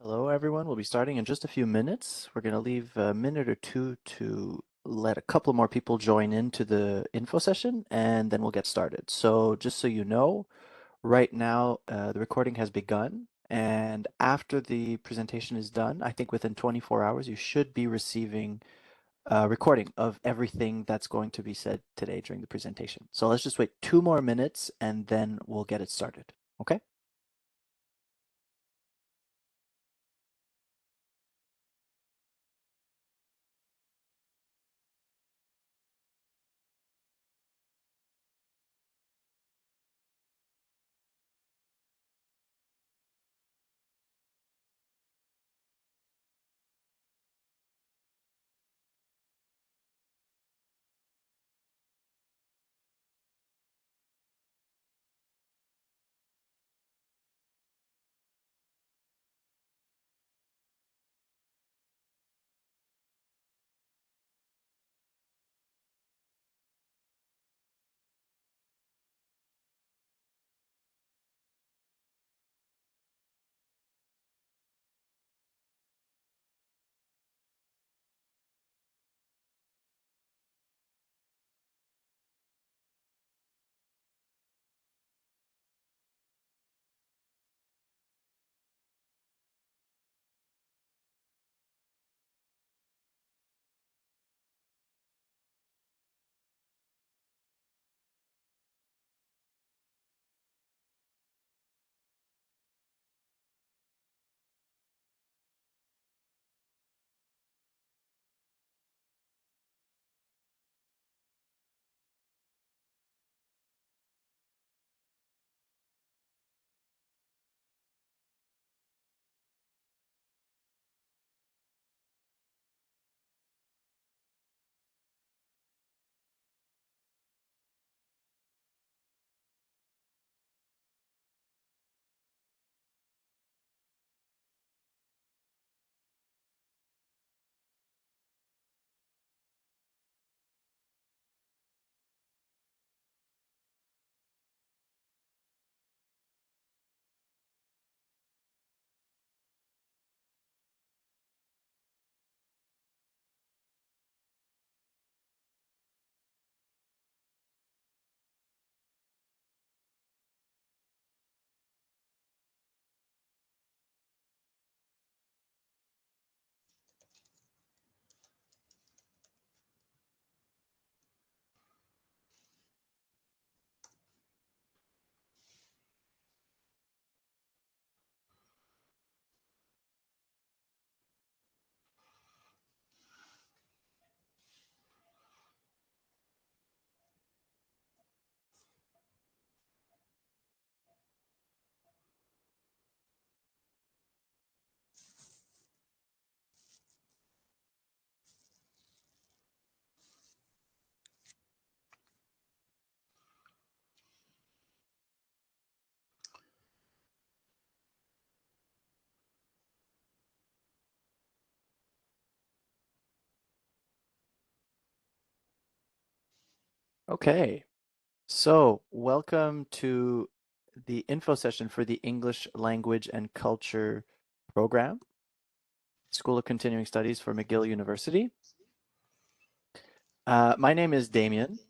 Hello, everyone. We'll be starting in just a few minutes. We're going to leave a minute or two to let a couple more people join into the info session, and then we'll get started. So just so you know, right now the recording has begun, and after the presentation is done, I think within 24 hours, you should be receiving a recording of everything that's going to be said today during the presentation. So let's just wait 2 more minutes, and then we'll get it started. Okay? Okay. So, welcome to the info session for the English Language and Culture program, School of Continuing Studies for McGill University. My name is Damien.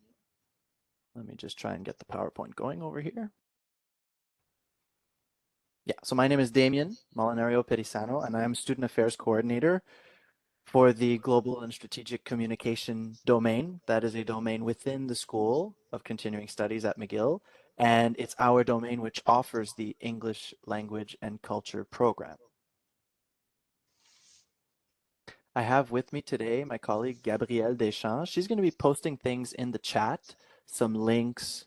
Let me just try and get the PowerPoint going over here. Yeah, so my name is Damien Molinario Perisano, and I am Student Affairs Coordinator for the Global and Strategic Communication domain. That is a domain within the School of Continuing Studies at McGill, and it's our domain which offers the English Language and Culture program. I have with me today my colleague Gabrielle Deschamps. She's going to be posting things in the chat, some links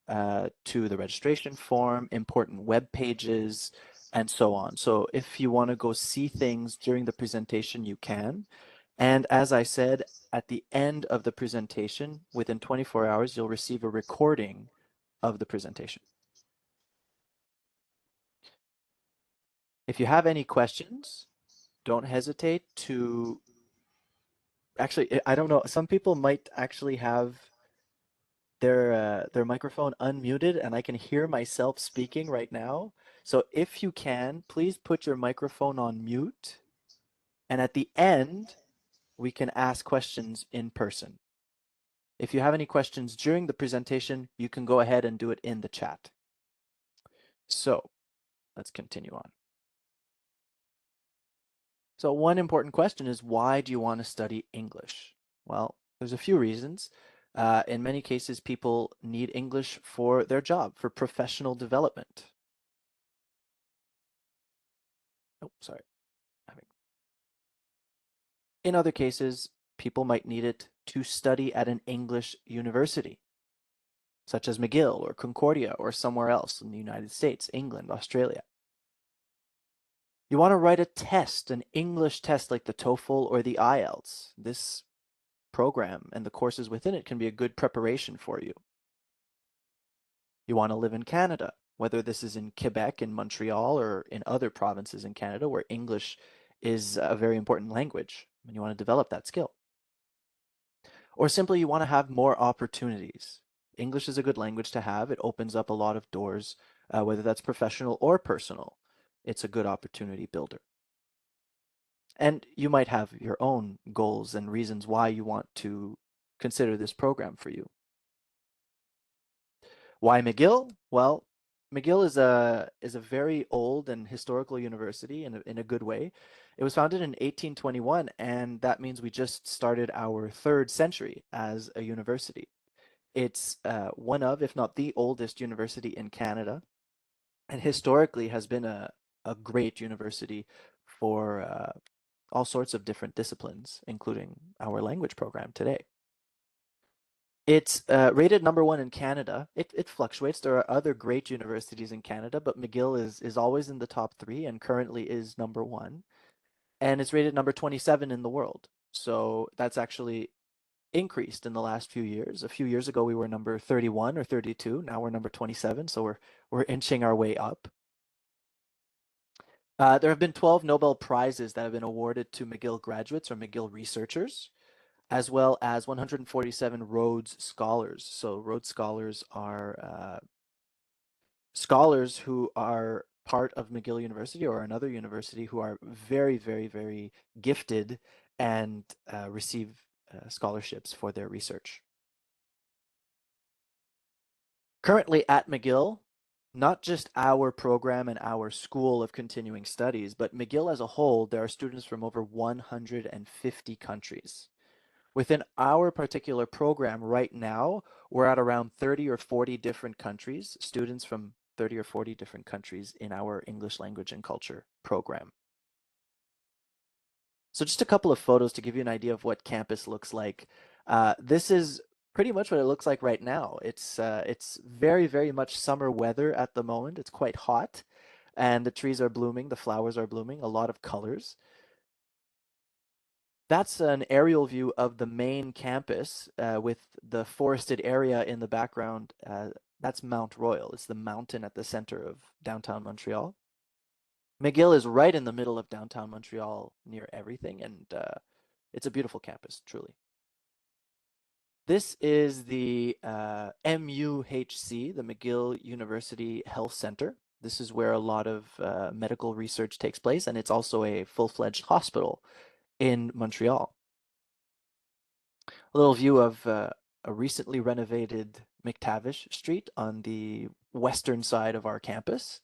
to the registration form, important web pages, and so on. So if you want to go see things during the presentation, you can. And as I said, at the end of the presentation, within 24 hours, you'll receive a recording of the presentation. If you have any questions, don't hesitate to actually, I don't know, some people might actually have their microphone unmuted and I can hear myself speaking right now. So if you can, please put your microphone on mute. And at the end, we can ask questions in person. If you have any questions during the presentation, you can go ahead and do it in the chat. So let's continue on. So one important question is, why do you want to study English? Well, there's a few reasons. In many cases, people need English for their job, for professional development. Oh, sorry. In other cases, people might need it to study at an English university, such as McGill or Concordia or somewhere else in the United States, England, Australia. You want to write a test, an English test like the TOEFL or the IELTS. This program and the courses within it can be a good preparation for you. You want to live in Canada, whether this is in Quebec, in Montreal, or in other provinces in Canada where English is a very important language, and you want to develop that skill. Or simply you want to have more opportunities. English is a good language to have. It opens up a lot of doors, whether that's professional or personal. It's a good opportunity builder. And you might have your own goals and reasons why you want to consider this program for you. Why McGill? Well, McGill is a very old and historical university in a good way. It was founded in 1821, and that means we just started our third century as a university. It's one of, if not the oldest university in Canada, and historically has been a great university for all sorts of different disciplines, including our language program today. It's rated #1 in Canada. It fluctuates. There are other great universities in Canada, but McGill is always in the top 3 and currently is #1. And it's rated number 27 in the world. So that's actually increased in the last few years. A few years ago, we were number 31 or 32. Now we're number 27. So we're inching our way up. There have been 12 Nobel Prizes that have been awarded to McGill graduates or McGill researchers, as well as 147 Rhodes Scholars. So Rhodes Scholars are scholars who are part of McGill University or another university who are very, very, very gifted and receive scholarships for their research. Currently at McGill, not just our program and our school of continuing studies, but McGill as a whole, there are students from over 150 countries. Within our particular program right now, we're at around 30 or 40 different countries, students from 30 or 40 different countries in our English language and culture program. So just a couple of photos to give you an idea of what campus looks like. This is pretty much what it looks like right now. It's very, very much summer weather at the moment. It's quite hot, and the trees are blooming, the flowers are blooming, a lot of colors. That's an aerial view of the main campus with the forested area in the background. That's Mount Royal. It's the mountain at the center of downtown Montreal. McGill is right in the middle of downtown Montreal near everything, and it's a beautiful campus, truly. This is the MUHC, the McGill University Health Center. This is where a lot of medical research takes place, and it's also a full-fledged hospital in Montreal. A little view of a recently renovated McTavish Street on the western side of our campus.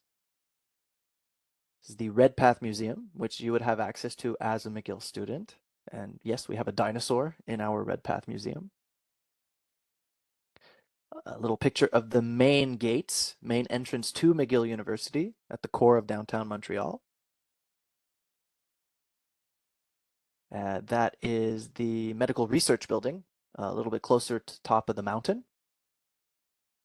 This is the Redpath Museum, which you would have access to as a McGill student. And yes, we have a dinosaur in our Redpath Museum. A little picture of the main gates, main entrance to McGill University at the core of downtown Montreal. That is the Medical Research Building, a little bit closer to the top of the mountain.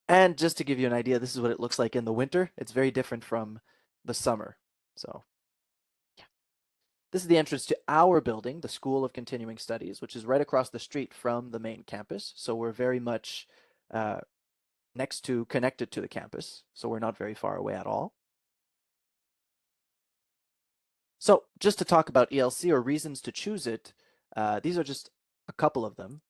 And just to give you an idea, this is what it looks like in the winter. It's very different from the summer. So yeah. This is the entrance to our building, the School of Continuing Studies, which is right across the street from the main campus. So we're very much connected to the campus. So we're not very far away at all. So just to talk about ELC or reasons to choose it, these are just a couple of them.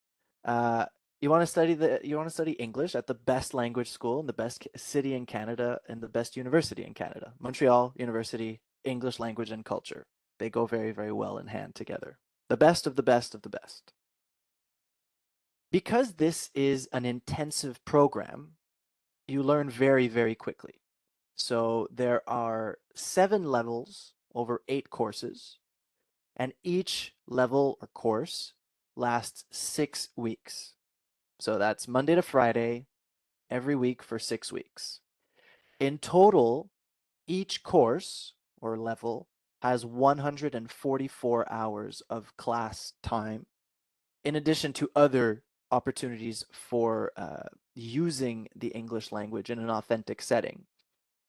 You want to study English at the best language school in the best city in Canada and the best university in Canada. Montreal University, English language and culture. They go very, very well in hand together. The best of the best of the best. Because this is an intensive program, you learn very, very quickly. So there are 7 levels over 8 courses, and each level or course lasts 6 weeks. So that's Monday to Friday, every week for 6 weeks. In total, each course or level has 144 hours of class time, in addition to other opportunities for using the English language in an authentic setting.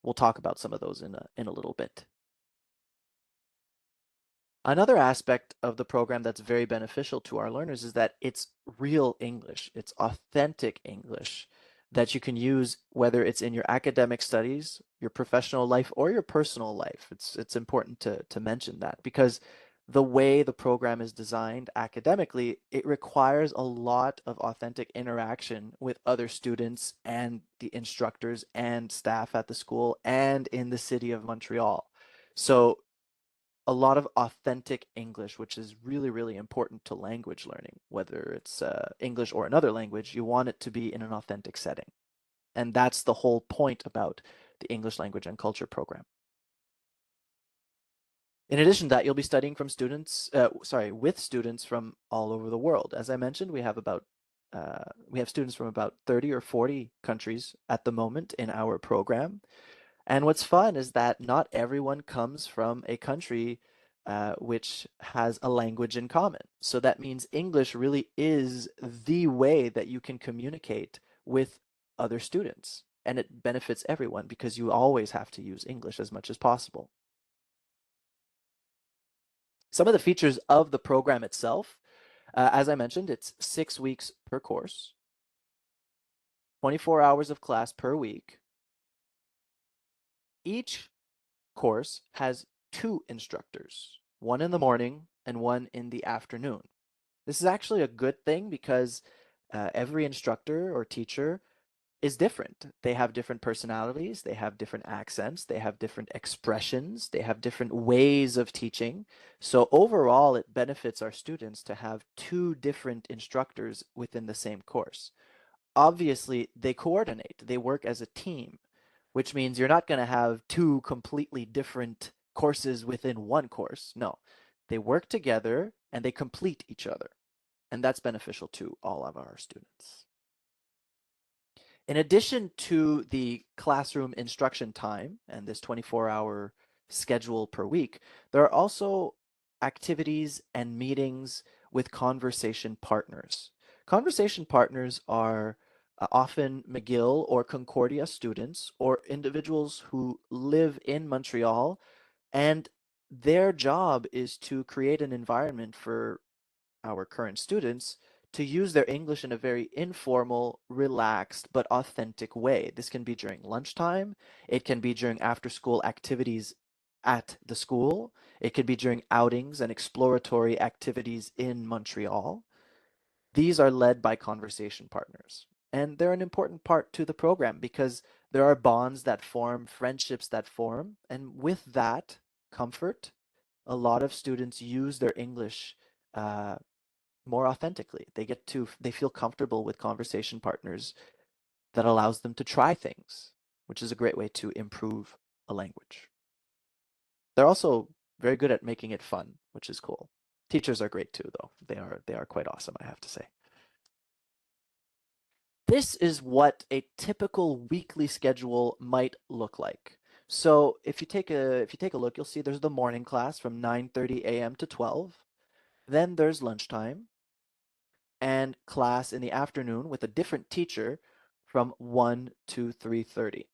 We'll talk about some of those in a little bit. Another aspect of the program that's very beneficial to our learners is that it's real English. It's authentic English that you can use whether it's in your academic studies, your professional life, or your personal life. It's important to mention that because the way the program is designed academically, it requires a lot of authentic interaction with other students and the instructors and staff at the school and in the city of Montreal. So a lot of authentic English, which is really, really important to language learning, whether it's English or another language, you want it to be in an authentic setting. And that's the whole point about the English language and culture program. In addition to that, you'll be studying with students from all over the world. As I mentioned, we have students from about 30 or 40 countries at the moment in our program. And what's fun is that not everyone comes from a country which has a language in common. So that means English really is the way that you can communicate with other students. And it benefits everyone because you always have to use English as much as possible. Some of the features of the program itself, as I mentioned, it's 6 weeks per course, 24 hours of class per week. Each course has 2 instructors, one in the morning and one in the afternoon. This is actually a good thing because every instructor or teacher is different. They have different personalities, they have different accents, they have different expressions, they have different ways of teaching. So overall, it benefits our students to have 2 different instructors within the same course. Obviously, they coordinate, they work as a team, which means you're not going to have 2 completely different courses within one course. No, they work together and they complete each other. And that's beneficial to all of our students. In addition to the classroom instruction time and this 24-hour schedule per week, there are also activities and meetings with conversation partners. Conversation partners are often McGill or Concordia students or individuals who live in Montreal, and their job is to create an environment for our current students to use their English in a very informal, relaxed, but authentic way. This can be during lunchtime, it can be during after school activities at the school, it could be during outings and exploratory activities in Montreal. These are led by conversation partners. And they're an important part to the program because there are bonds that form, friendships that form, and with that comfort, a lot of students use their English uh, more authentically. They feel comfortable with conversation partners that allows them to try things, which is a great way to improve a language. They're also very good at making it fun, which is cool. Teachers are great too, though. They are quite awesome, I have to say. This is what a typical weekly schedule might look like. So if you take a look, you'll see there's the morning class from 9:30 a.m. to 12. Then there's lunchtime and class in the afternoon with a different teacher from 1 to 3:30.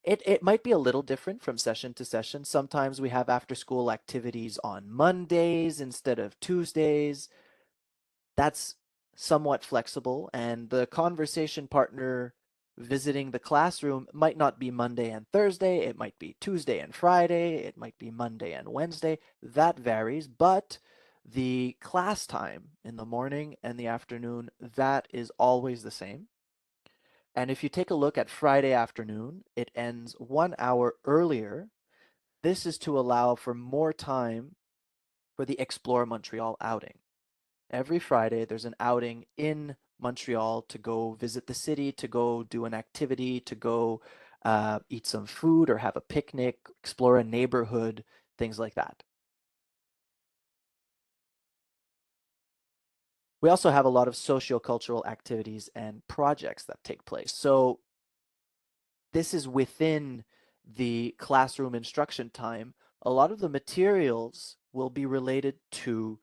It might be a little different from session to session. Sometimes we have after school activities on Mondays instead of Tuesdays. That's somewhat flexible, and the conversation partner visiting the classroom might not be Monday and Thursday, it might be Tuesday and Friday, it might be Monday and Wednesday. That varies, but The class time in the morning and the afternoon, that is always the same. And if you take a look at Friday afternoon, it ends 1 hour earlier. This is to allow for more time for the Explore Montreal outing. Every Friday, there's an outing in Montreal to go visit the city, to go do an activity, to go eat some food or have a picnic, explore a neighborhood, things like that. We also have a lot of sociocultural activities and projects that take place. So this is within the classroom instruction time. A lot of the materials will be related to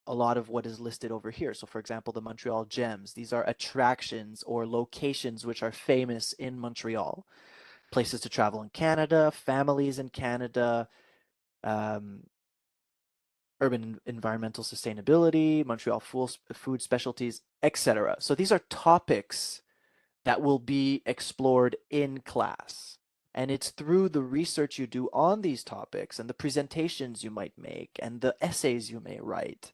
a lot of what is listed over here. So for example, the Montreal Gems, these are attractions or locations which are famous in Montreal, places to travel in Canada, families in Canada, um, urban environmental sustainability, Montreal food specialties, etc. So these are topics that will be explored in class. And it's through the research you do on these topics and the presentations you might make and the essays you may write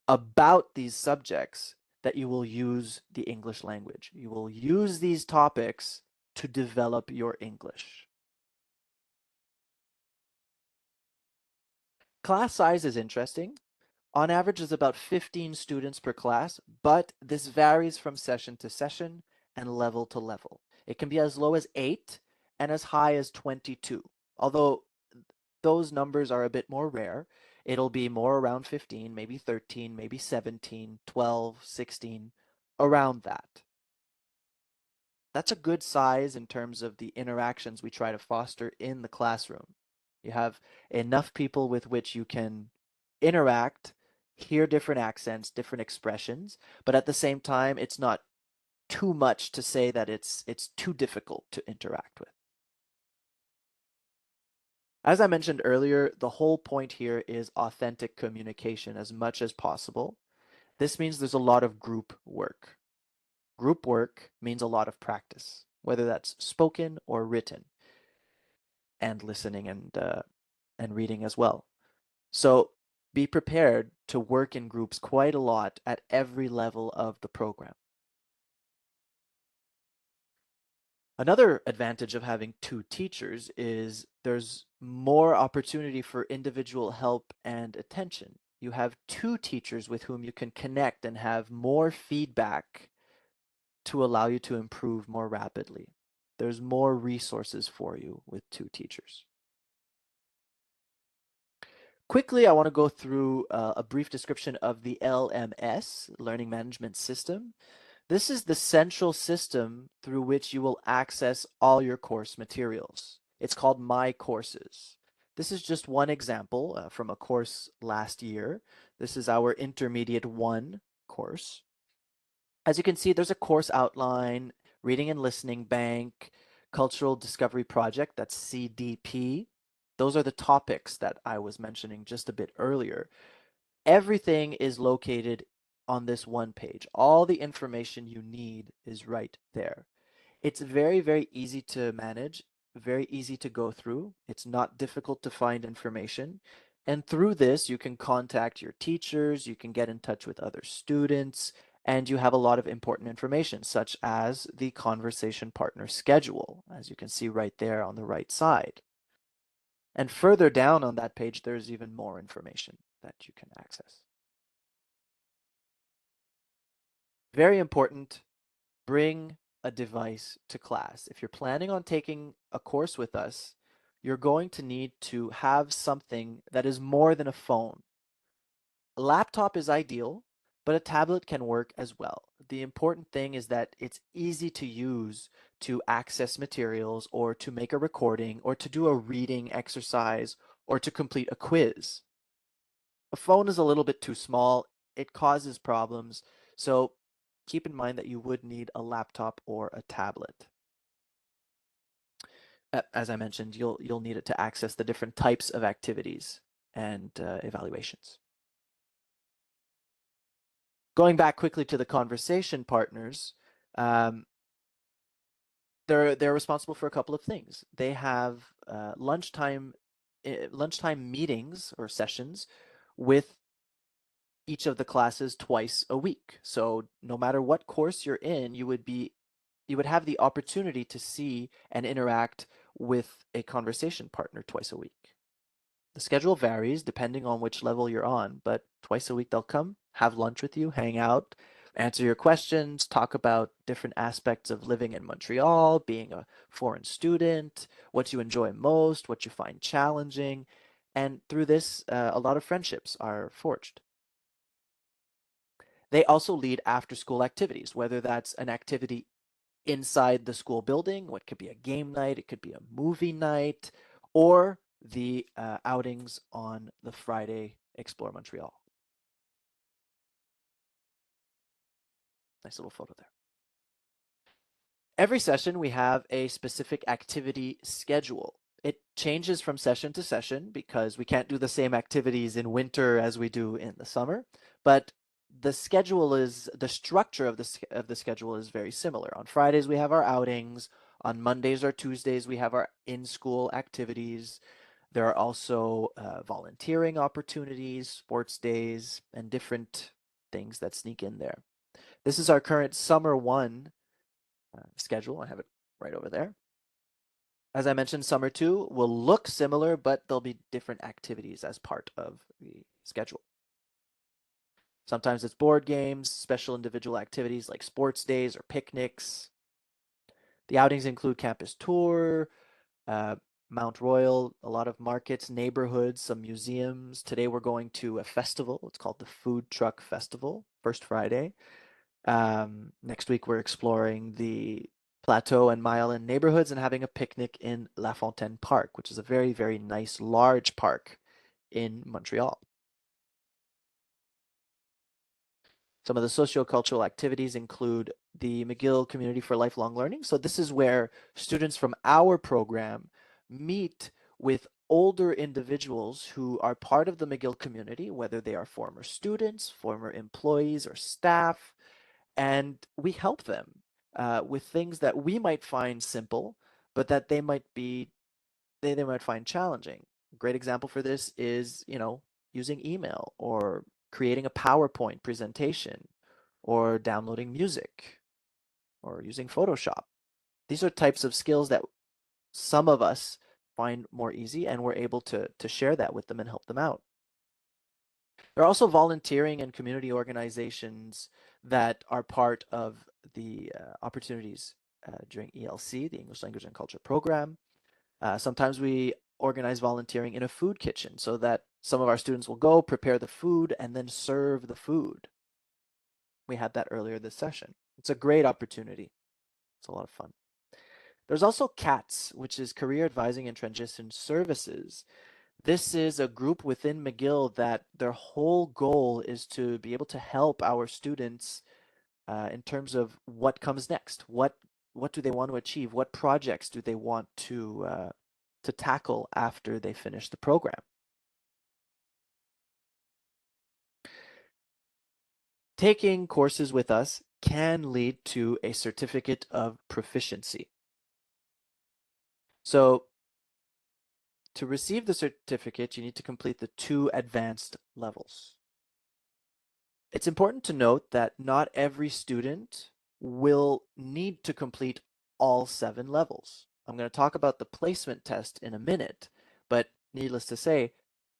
about these subjects that you will use the English language. You will use these topics to develop your English. Class size is interesting. On average, there's about 15 students per class, but this varies from session to session and level to level. It can be as low as 8 and as high as 22. Although those numbers are a bit more rare, it'll be more around 15, maybe 13, maybe 17, 12, 16, around that. That's a good size in terms of the interactions we try to foster in the classroom. You have enough people with which you can interact, hear different accents, different expressions, but at the same time, it's not too much to say that it's too difficult to interact with. As I mentioned earlier, the whole point here is authentic communication as much as possible. This means there's a lot of group work. Group work means a lot of practice, whether that's spoken or written, and listening and reading as well. So be prepared to work in groups quite a lot at every level of the program. Another advantage of having two teachers is there's more opportunity for individual help and attention. You have two teachers with whom you can connect and have more feedback to allow you to improve more rapidly. There's more resources for you with two teachers. Quickly, I want to go through a brief description of the LMS, Learning Management System. This is the central system through which you will access all your course materials. It's called My Courses. This is just one example from a course last year. This is our Intermediate 1 course. As you can see, there's a course outline, reading and listening bank, cultural discovery project, that's CDP. Those are the topics that I was mentioning just a bit earlier. Everything is located on this one page. All the information you need is right there. It's very, very easy to manage, very easy to go through. It's not difficult to find information. And through this, you can contact your teachers, you can get in touch with other students, and you have a lot of important information, such as the conversation partner schedule, as you can see right there on the right side. And further down on that page, there's even more information that you can access. Very important, bring a device to class. If you're planning on taking a course with us, you're going to need to have something that is more than a phone. A laptop is ideal, but a tablet can work as well. The important thing is that it's easy to use to access materials or to make a recording or to do a reading exercise or to complete a quiz. A phone is a little bit too small. It causes problems. So keep in mind that you would need a laptop or a tablet. As I mentioned, you'll need it to access the different types of activities and evaluations. Going back quickly to the conversation partners, um, they're responsible for a couple of things. They have lunchtime meetings or sessions with each of the classes twice a week. So no matter what course you're in, you would have the opportunity to see and interact with a conversation partner twice a week. The schedule varies depending on which level you're on, but twice a week they'll come, have lunch with you, hang out, answer your questions, talk about different aspects of living in Montreal, being a foreign student, what you enjoy most, what you find challenging. And through this, a lot of friendships are forged. They also lead after school activities, whether that's an activity inside the school building, what could be a game night, it could be a movie night, or the outings on the Friday Explore Montreal. Nice little photo there. Every session, we have a specific activity schedule. It changes from session to session because we can't do the same activities in winter as we do in the summer, but the structure of the schedule is very similar. On Fridays, we have our outings. On Mondays or Tuesdays, we have our in-school activities. There are also volunteering opportunities, sports days, and different things that sneak in there. This is our current summer one schedule. I have it right over there. As I mentioned, summer two will look similar, but there'll be different activities as part of the schedule. Sometimes it's board games, special individual activities like sports days or picnics. The outings include campus tour, uh, Mount Royal, a lot of markets, neighborhoods, some museums. Today we're going to a festival. It's called the Food Truck Festival, first Friday. Next week we're exploring the Plateau and Mile End neighborhoods and having a picnic in La Fontaine Park, which is a very, very nice, large park in Montreal. Some of the sociocultural activities include the McGill Community for Lifelong Learning. So this is where students from our program meet with older individuals who are part of the McGill community, whether they are former students, former employees, or staff, and we help them with things that we might find simple, but that they might find challenging. A great example for this is, using email or creating a PowerPoint presentation or downloading music or using Photoshop. These are types of skills that some of us find more easy, and we're able to share that with them and help them out. There are also volunteering and community organizations that are part of the opportunities during ELC, the English Language and Culture program. Sometimes we organize volunteering in a food kitchen so that some of our students will go prepare the food and then serve the food. We had that earlier this session. It's a great opportunity. It's a lot of fun. There's also CATS, which is Career Advising and Transition Services. This is a group within McGill that their whole goal is to be able to help our students in terms of what comes next. What do they want to achieve? What projects do they want to tackle after they finish the program? Taking courses with us can lead to a certificate of proficiency. So to receive the certificate, you need to complete the 2 advanced levels. It's important to note that not every student will need to complete all 7 levels. I'm going to talk about the placement test in a minute, but needless to say,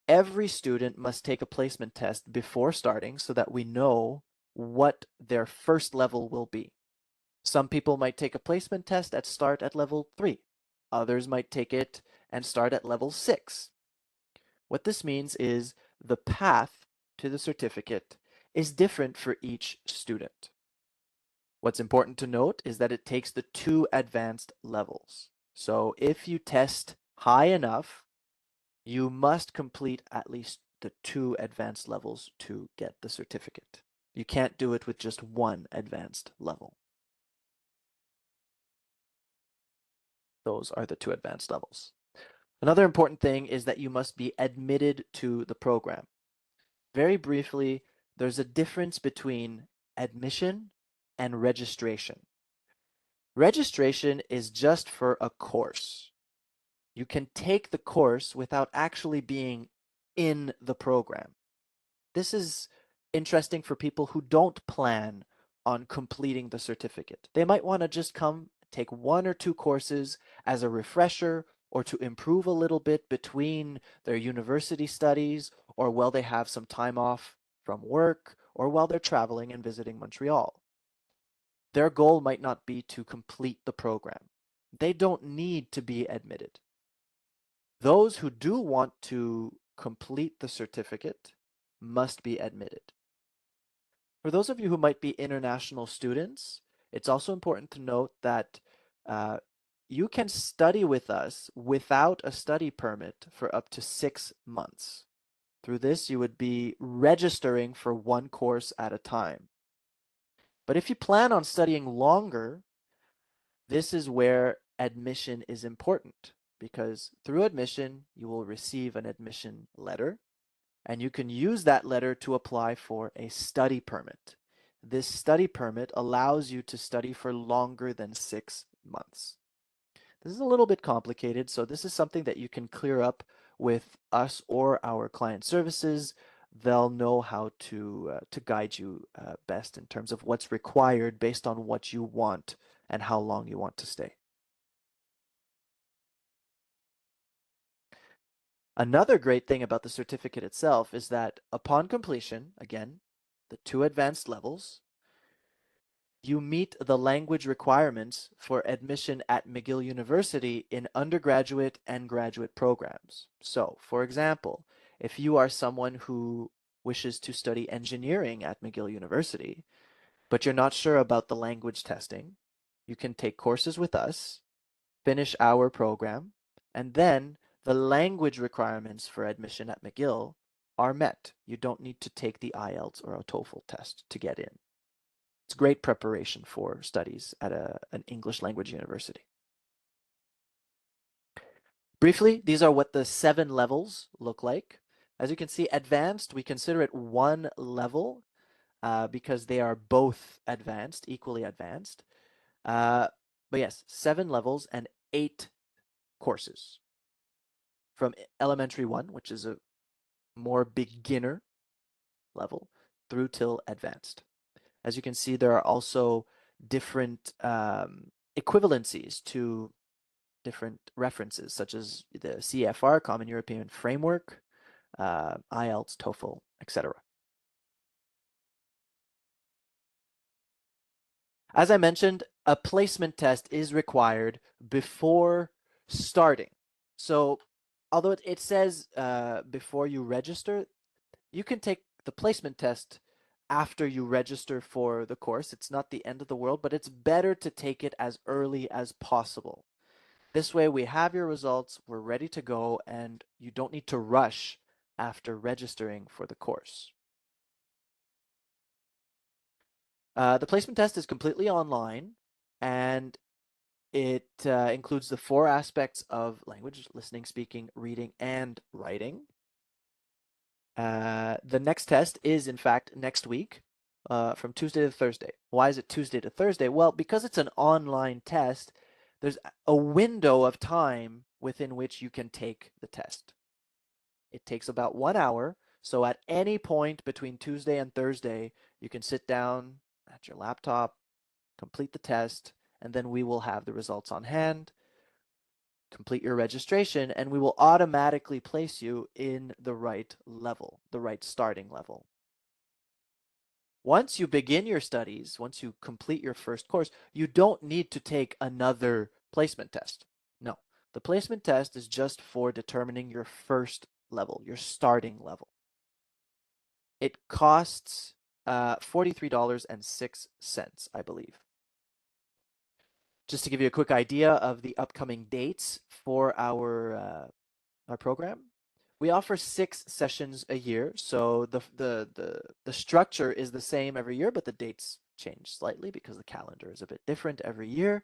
every student must take a placement test before starting so that we know what their first level will be. Some people might take a placement test at level 3. Others might take it and start at level 6. What this means is the path to the certificate is different for each student. What's important to note is that it takes the 2 advanced levels. So if you test high enough, you must complete at least the 2 advanced levels to get the certificate. You can't do it with just 1 advanced level. Those are the 2 advanced levels. Another important thing is that you must be admitted to the program. Very briefly, there's a difference between admission and registration. Registration is just for a course. You can take the course without actually being in the program. This is interesting for people who don't plan on completing the certificate. They might want to just come take one or two courses as a refresher or to improve a little bit between their university studies or while they have some time off from work or while they're traveling and visiting Montreal. Their goal might not be to complete the program. They don't need to be admitted. Those who do want to complete the certificate must be admitted. For those of you who might be international students, it's also important to note that uh, you can study with us without a study permit for up to 6 months. Through this, you would be registering for one course at a time. But if you plan on studying longer, this is where admission is important because through admission, you will receive an admission letter and you can use that letter to apply for a study permit. This study permit allows you to study for longer than 6 months. This is a little bit complicated, so this is something that you can clear up with us or our client services. They'll know how to guide you best in terms of what's required based on what you want and how long you want to stay. Another great thing about the certificate itself is that upon completion, again, the two advanced levels, you meet the language requirements for admission at McGill University in undergraduate and graduate programs. So, for example, if you are someone who wishes to study engineering at McGill University, but you're not sure about the language testing, you can take courses with us, finish our program, and then the language requirements for admission at McGill are met. You don't need to take the IELTS or a TOEFL test to get in. It's great preparation for studies at an English language university. Briefly, these are what the 7 levels look like. As you can see, advanced, we consider it one level because they are both advanced, equally advanced. But yes, 7 levels and 8 courses. From elementary 1, which is a more beginner level, through till advanced. As you can see, there are also different equivalencies to different references, such as the CFR, Common European Framework, IELTS, TOEFL, etc. As I mentioned, a placement test is required before starting. So although it says before you register, you can take the placement test after you register for the course. It's not the end of the world, but it's better to take it as early as possible. This way we have your results, we're ready to go, and you don't need to rush after registering for the course. The placement test is completely online and it includes the 4 aspects of language: listening, speaking, reading, and writing. The next test is, in fact, next week from Tuesday to Thursday. Why is it Tuesday to Thursday? Well, because it's an online test, there's a window of time within which you can take the test. It takes about 1 hour. So at any point between Tuesday and Thursday, you can sit down at your laptop, complete the test, and then we will have the results on hand, complete your registration, and we will automatically place you in the right level, the right starting level. Once you begin your studies, once you complete your first course, you don't need to take another placement test. No, the placement test is just for determining your first level, your starting level. It costs $43.06, I believe. Just to give you a quick idea of the upcoming dates for our program, we offer 6 sessions a year. So the structure is the same every year, but the dates change slightly because the calendar is a bit different every year.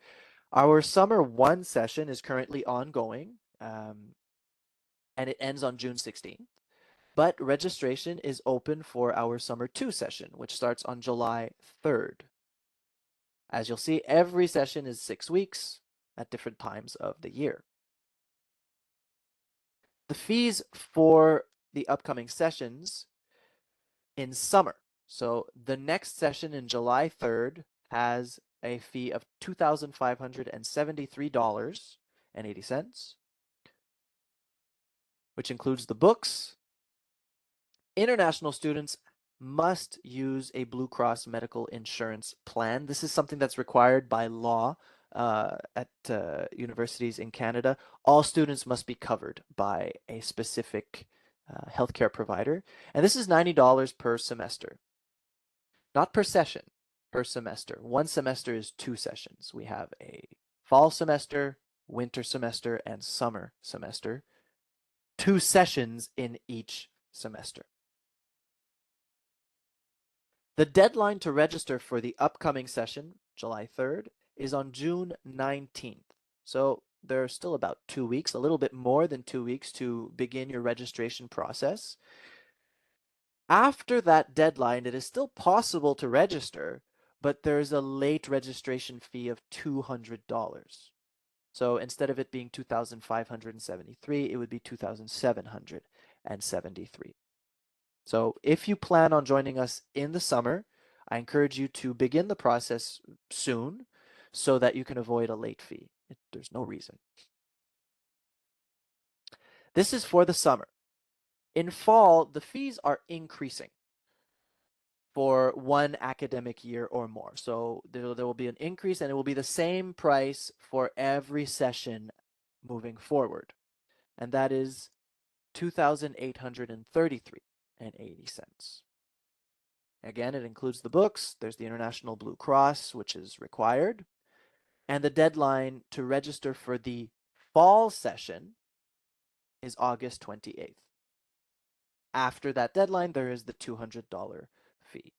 Our summer 1 session is currently ongoing, and it ends on June 16th. But registration is open for our summer 2 session, which starts on July 3rd. As you'll see, every session is 6 weeks at different times of the year. The fees for the upcoming sessions in summer. So the next session in July 3rd has a fee of $2,573.80, which includes the books. International students must use a Blue Cross medical insurance plan. This is something that's required by law at universities in Canada. All students must be covered by a specific healthcare provider. And this is $90 per semester, not per session, per semester. One semester is 2 sessions. We have a fall semester, winter semester, and summer semester. 2 sessions in each semester. The deadline to register for the upcoming session, July 3rd, is on June 19th. So there's still about 2 weeks, a little bit more than 2 weeks to begin your registration process. After that deadline, it is still possible to register, but there's a late registration fee of $200. So instead of it being 2,573, it would be 2,773. So if you plan on joining us in the summer, I encourage you to begin the process soon so that you can avoid a late fee. There's no reason. This is for the summer. In fall, the fees are increasing for one academic year or more. So there will be an increase, and it will be the same price for every session moving forward. And that is $2,833.80. Again, it includes the books. There's the International Blue Cross, which is required. And the deadline to register for the fall session is August 28th. After that deadline, there is the $200 fee.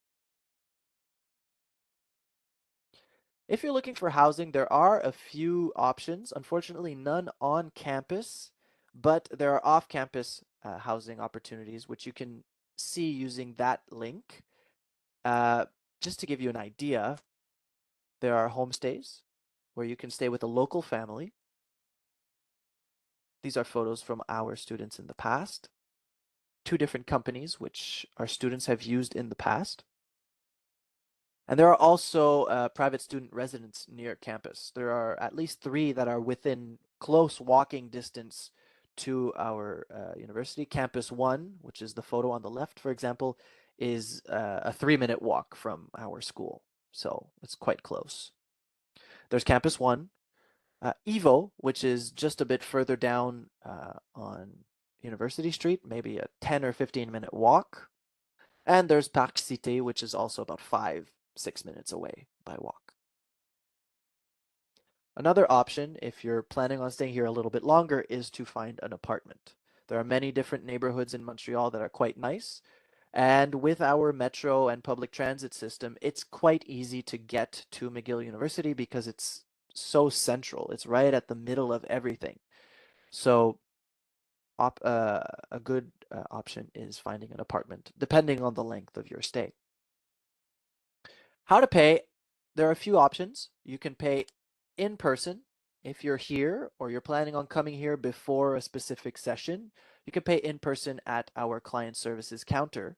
If you're looking for housing, there are a few options. Unfortunately, none on campus, but there are off-campus housing opportunities, which you can see using that link. Just to give you an idea, there are homestays where you can stay with a local family. These are photos from our students in the past. 2 different companies which our students have used in the past. And there are also private student residents near campus. There are at least 3 that are within close walking distance to our university. Campus 1, which is the photo on the left, for example, is a 3-minute walk from our school. So it's quite close. There's Campus 1, Evo, which is just a bit further down on University Street, maybe a 10 or 15-minute walk. And there's Parc Cité, which is also about 5-6 minutes away by walk. Another option, if you're planning on staying here a little bit longer, is to find an apartment. There are many different neighborhoods in Montreal that are quite nice. And with our metro and public transit system, it's quite easy to get to McGill University because it's so central. It's right at the middle of everything. So a good option is finding an apartment, depending on the length of your stay. How to pay? There are a few options. You can pay in person if you're here or you're planning on coming here before a specific session. You can pay in person at our client services counter,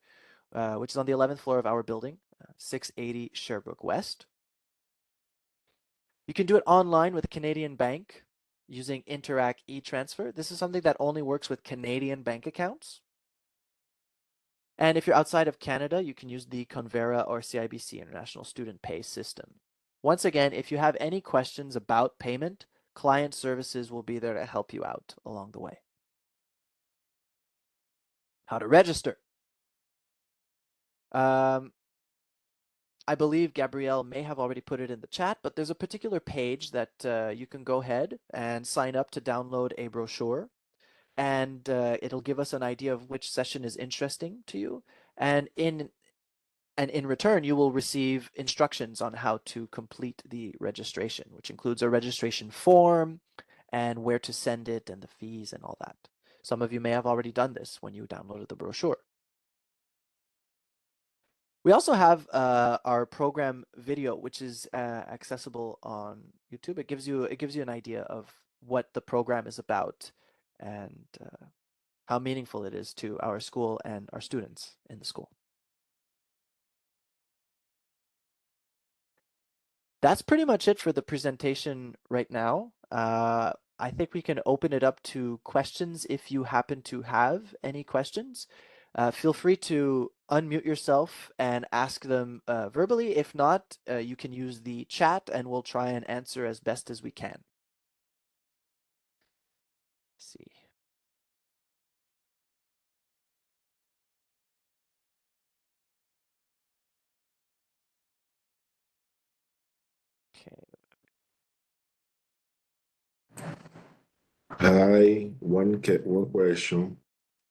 which is on the 11th floor of our building, 680 Sherbrooke West. You can do it online with a Canadian bank using Interac e-transfer. This is something that only works with Canadian bank accounts. And if you're outside of Canada, you can use the Convera or CIBC International Student Pay system. Once again, if you have any questions about payment, client services will be there to help you out along the way. How to register. I believe Gabrielle may have already put it in the chat, but there's a particular page that you can go ahead and sign up to download a brochure. And it'll give us an idea of which session is interesting to you. And in return, you will receive instructions on how to complete the registration, which includes a registration form and where to send it and the fees and all that. Some of you may have already done this when you downloaded the brochure. We also have our program video, which is accessible on YouTube. It gives you an idea of what the program is about and how meaningful it is to our school and our students in the school. That's pretty much it for the presentation right now. I think we can open it up to questions if you happen to have any questions. Feel free to unmute yourself and ask them verbally. If not, you can use the chat and we'll try and answer as best as we can. Let's see. Okay. Hi, one question.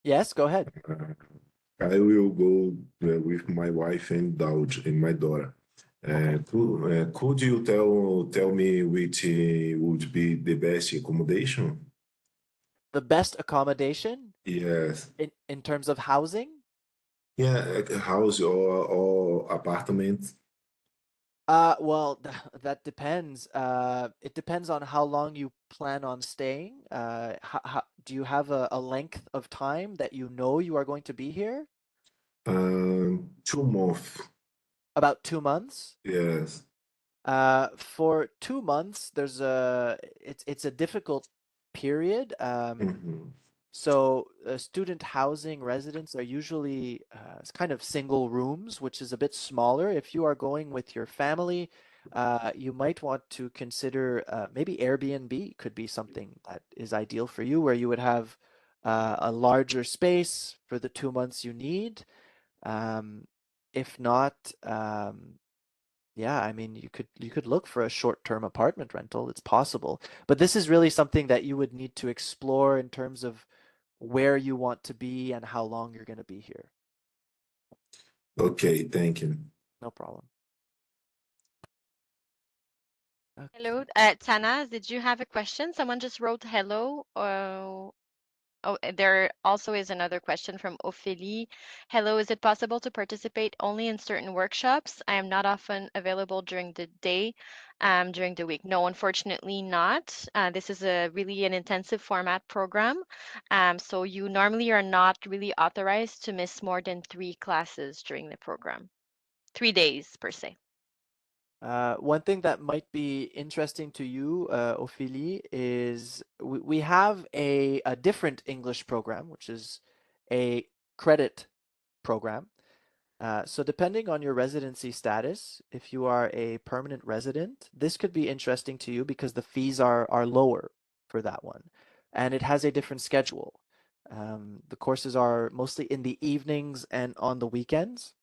Yes, go ahead. Uh, I will go with my wife and daughter and my daughter. Okay. Could you tell me which would be the best accommodation? The best accommodation Yes. in terms of housing? Yeah, a house or apartment. Well, that depends. It depends on how long you plan on staying. Do you have a length of time that you know you are going to be here? 2 months. About 2 months? Yes. For 2 months, it's a difficult period. Mhm. Student housing residents are usually it's kind of single rooms, which is a bit smaller. If you are going with your family, you might want to consider maybe Airbnb could be something that is ideal for you, where you would have a larger space for the 2 months you need. Um, if not, yeah, I mean, you could look for a short-term apartment rental. It's possible. But this is really something that you would need to explore in terms of where you want to be and how long you're going to be here. Okay, thank you. No problem. Hello, Okay. Tana, did you have a question? Someone just wrote hello. There also is another question from Ophélie. Hello, is it possible to participate only in certain workshops? I am not often available during the day, during the week. No, unfortunately not. This is a really an intensive format program. So you normally are not really authorized to miss more than 3 classes during the program. 3 days per se. One thing that might be interesting to you, Ophélie, is we have a different English program, which is a credit program. So depending on your residency status, if you are a permanent resident, this could be interesting to you because the fees are lower for that one, and it has a different schedule. The courses are mostly in the evenings and on the weekends,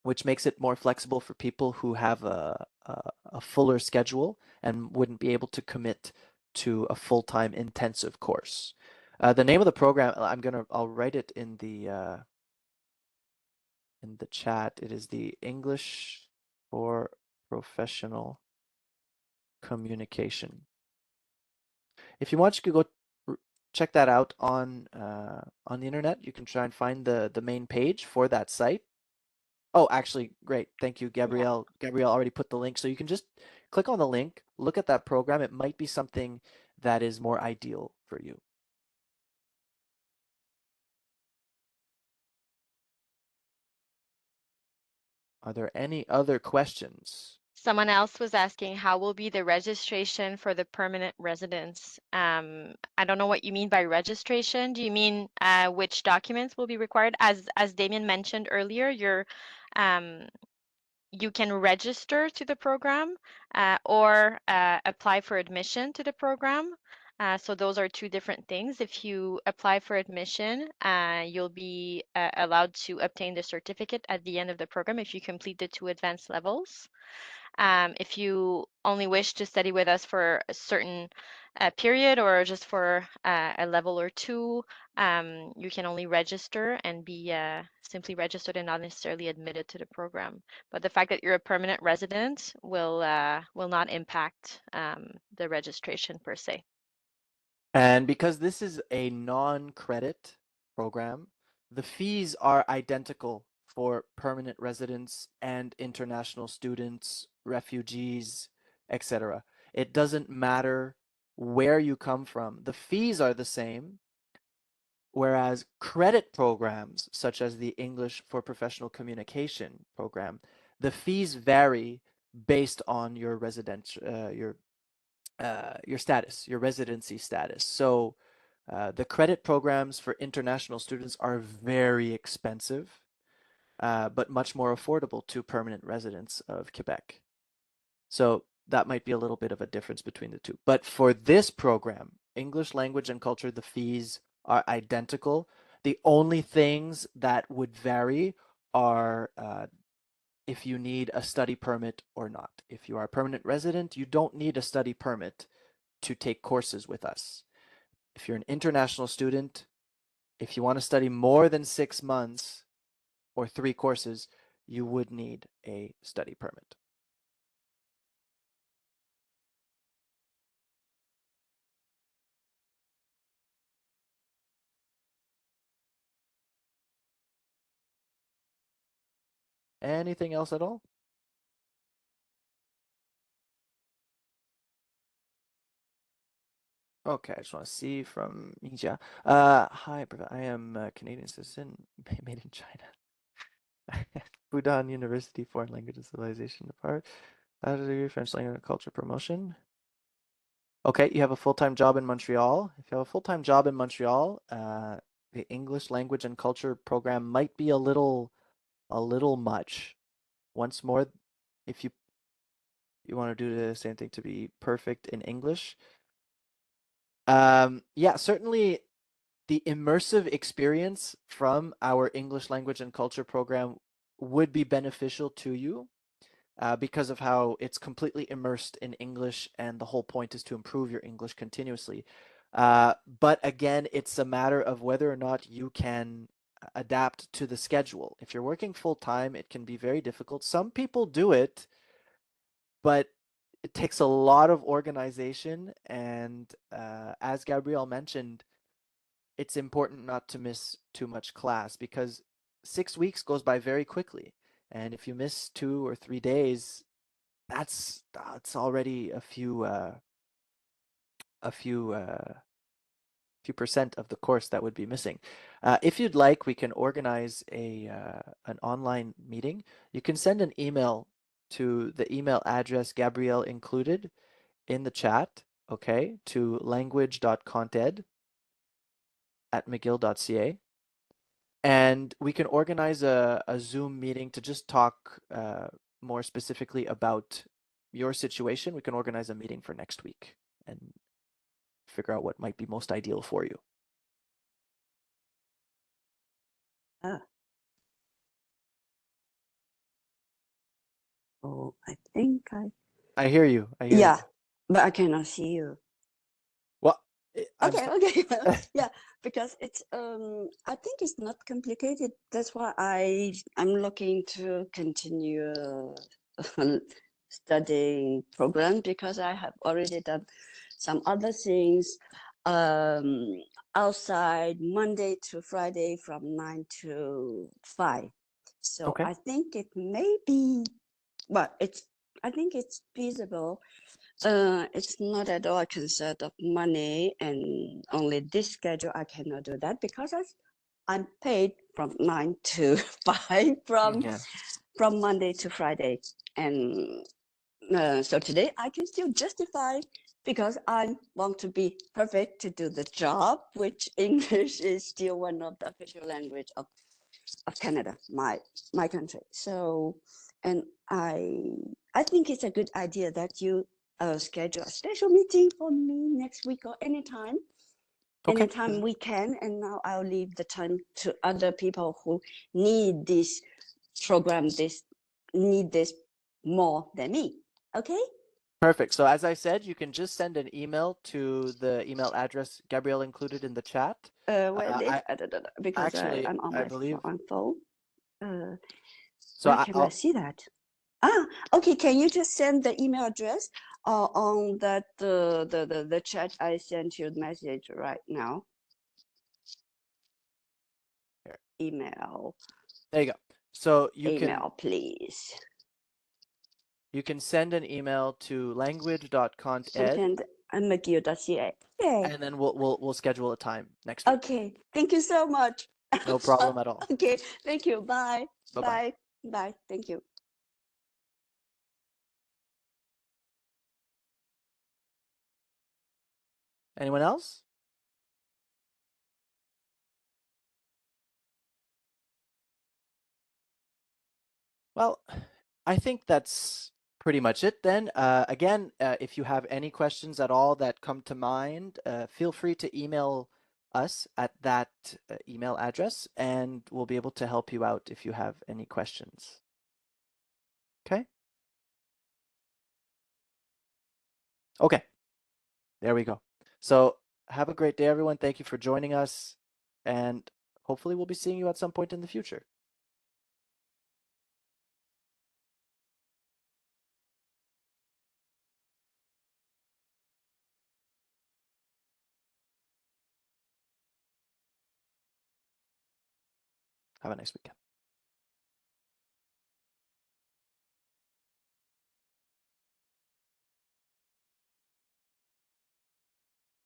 which makes it more flexible for people who have a fuller schedule and wouldn't be able to commit to a full-time intensive course. The name of the program, I'll write it in the chat. It is the English for Professional Communication. If you want, you could go check that out on the internet. You can try and find the main page for that site. Oh, actually, great. Thank you, Yeah. Gabrielle. Gabrielle already put the link, so you can just click on the link, look at that program. It might be something that is more ideal for you. Are there any other questions? Someone else was asking how will be the registration for the permanent residents? I don't know what you mean by registration. Do you mean which documents will be required? As Damien mentioned earlier, um, you can register to the program or apply for admission to the program. So those are two different things. If you apply for admission, you'll be allowed to obtain the certificate at the end of the program if you complete the 2 advanced levels. If you only wish to study with us for a certain period or just for a level or two, you can only register and be simply registered and not necessarily admitted to the program. But the fact that you're a permanent resident will not impact the registration per se. And because this is a non-credit program, the fees are identical for permanent residents and international students, refugees, etc. It doesn't matter where you come from. The fees are the same, whereas credit programs, such as the English for Professional Communication program, the fees vary based on your your status, your residency status. So the credit programs for international students are very expensive, but much more affordable to permanent residents of Quebec. So that might be a little bit of a difference between the two. But for this program, English language and culture, the fees are identical. The only things that would vary are if you need a study permit or not. If you are a permanent resident, you don't need a study permit to take courses with us. If you're an international student, if you want to study more than 6 months or 3 courses, you would need a study permit. Anything else at all? Okay, I just want to see from Mingxia. Hi, I am a Canadian citizen made in China. Fudan University Foreign Language and Civilization Department. Degree, French Language and Culture Promotion. Okay, you have a full-time job in Montreal. If you have a full-time job in Montreal, the English Language and Culture program might be a little much. Once more, if you want to do the same thing to be perfect in English, yeah, certainly the immersive experience from our English language and culture program would be beneficial to you because of how it's completely immersed in English, and the whole point is to improve your English continuously. But again, it's a matter of whether or not you can adapt to the schedule. If you're working full time, it can be very difficult. Some people do it, but it takes a lot of organization. And as Gabrielle mentioned, it's important not to miss too much class because 6 weeks goes by very quickly. And if you miss 2 or 3 days, that's already a few percent of the course that would be missing. If you'd like, we can organize an online meeting. You can send an email to the email address Gabrielle included in the chat, okay, to language.conted@mcgill.ca. And we can organize a Zoom meeting to just talk more specifically about your situation. We can organize a meeting for next week and figure out what might be most ideal for you. Oh, I think I hear you. I hear yeah, you. but I cannot see you. Well, Okay, okay. Yeah, because it's I think it's not complicated. That's why I'm looking to continue studying program, because I have already done some other things outside Monday to Friday from 9 to 5. So Okay. I think it may be, but I think it's feasible. It's not at all a concern of money, and only this schedule I cannot do that because I'm paid from 9 to 5 Yeah. from Monday to Friday. And so today I can still justify, because I want to be perfect to do the job, which English is still one of the official language of Canada, my country. So, and I think it's a good idea that you schedule a special meeting for me next week or anytime. Okay. Anytime we can. And now I'll leave the time to other people who need this program, need this more than me. Okay? Perfect. So as I said, you can just send an email to the email address Gabrielle included in the chat. Because I'm on I my believe. phone. So Where can I see that? Okay. Can you just send the email address on that the chat I sent you the message right now? Here. Email. There you go. So email, please. You can send an email to language.conted McGill.ca. Okay. and then we'll schedule a time next week. Okay. Thank you so much. No problem at all. Okay. Thank you. Bye. Bye-bye. Bye. Bye. Thank you. Anyone else? Well, I think that's pretty much it then. Again, if you have any questions at all that come to mind, feel free to email us at that email address, and we'll be able to help you out if you have any questions. Okay? Okay, there we go. So have a great day, everyone. Thank you for joining us, and hopefully we'll be seeing you at some point in the future. Have a nice weekend.